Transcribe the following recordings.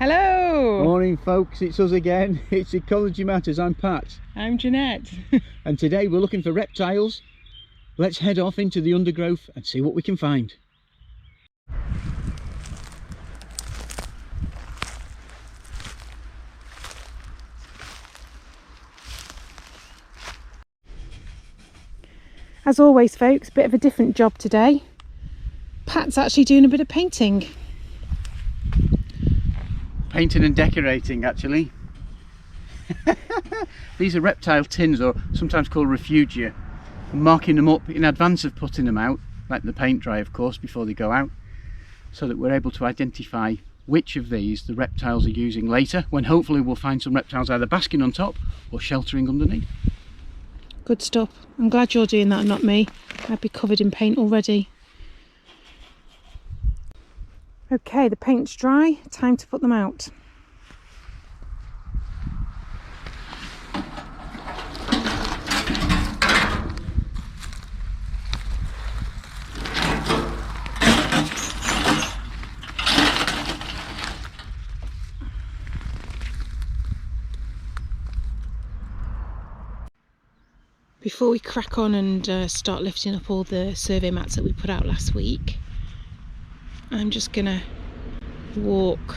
Hello! Morning folks, it's us again. It's Ecology Matters. I'm Pat. I'm Jeanette. And today we're looking for reptiles. Let's head off into the undergrowth and see what we can find. As always folks, bit of a different job today. Pat's actually doing a bit of painting. Painting and decorating, actually. These are reptile tins, or sometimes called refugia. I'm marking them up in advance of putting them out, letting the paint dry of course before they go out, so that we're able to identify which of these the reptiles are using later, when hopefully we'll find some reptiles either basking on top or sheltering underneath. Good stuff. I'm glad you're doing that and not me. I'd be covered in paint already. Okay, the paint's dry, time to put them out. Before we crack on and start lifting up all the survey mats that we put out last week, I'm just gonna walk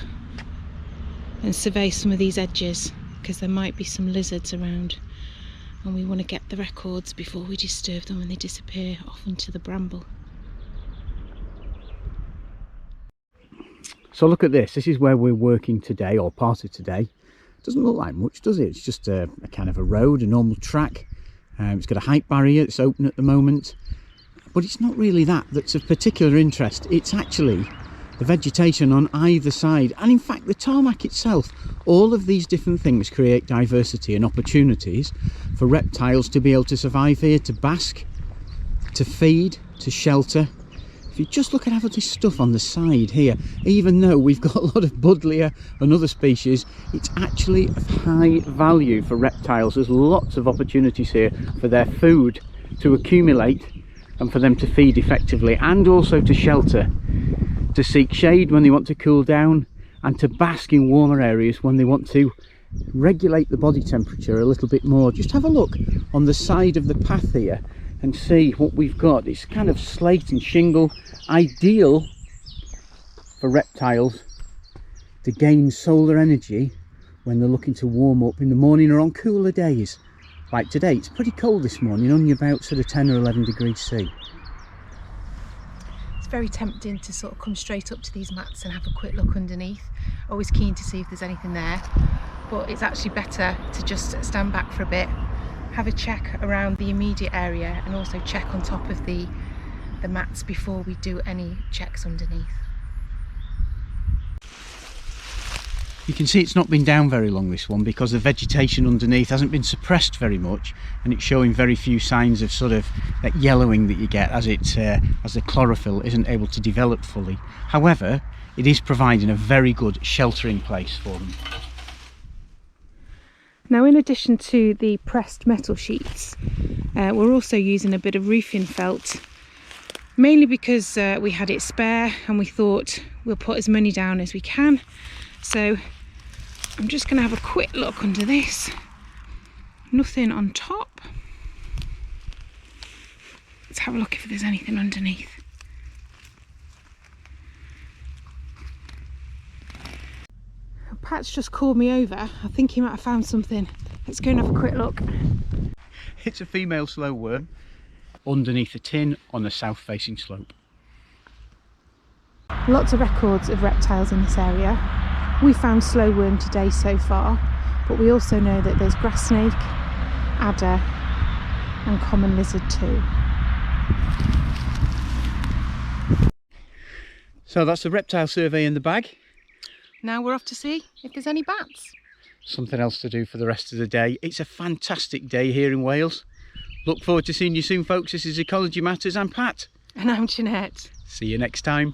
and survey some of these edges because there might be some lizards around and we want to get the records before we disturb them when they disappear off into the bramble. So look at this. This is where we're working today, or part of today. Doesn't look like much, does it? It's just a kind of a road, a normal track. It's got a height barrier. It's open at the moment, but it's not really that's of particular interest. It's actually the vegetation on either side, and in fact the tarmac itself. All of these different things create diversity and opportunities for reptiles to be able to survive here, to bask, to feed, to shelter. If you just look at all this stuff on the side here, even though we've got a lot of buddleia and other species, it's actually of high value for reptiles. There's lots of opportunities here for their food to accumulate and for them to feed effectively, and also to shelter, to seek shade when they want to cool down, and to bask in warmer areas when they want to regulate the body temperature a little bit more. Just have a look on the side of the path here and see what we've got. It's kind of slate and shingle, ideal for reptiles to gain solar energy when they're looking to warm up in the morning or on cooler days. Like today, it's pretty cold this morning, only about sort of 10 or 11 degrees C. It's very tempting to sort of come straight up to these mats and have a quick look underneath. Always keen to see if there's anything there, but it's actually better to just stand back for a bit, have a check around the immediate area, and also check on top of the mats before we do any checks underneath. You can see it's not been down very long, this one, because the vegetation underneath hasn't been suppressed very much, and it's showing very few signs of sort of that yellowing that you get as the chlorophyll isn't able to develop fully. However, it is providing a very good sheltering place for them. Now, in addition to the pressed metal sheets, we're also using a bit of roofing felt, mainly because we had it spare and we thought we'll put as many down as we can. So I'm just going to have a quick look under this. Nothing on top. Let's have a look if there's anything underneath. Pat's just called me over. I think he might have found something. Let's go and have a quick look. It's a female slow worm underneath a tin on the south facing slope. Lots of records of reptiles in this area. We found slow worm today so far, but we also know that there's grass snake, adder and common lizard too. So that's the reptile survey in the bag. Now we're off to see if there's any bats. Something else to do for the rest of the day. It's a fantastic day here in Wales. Look forward to seeing you soon, folks. This is Ecology Matters. I'm Pat. And I'm Jeanette. See you next time.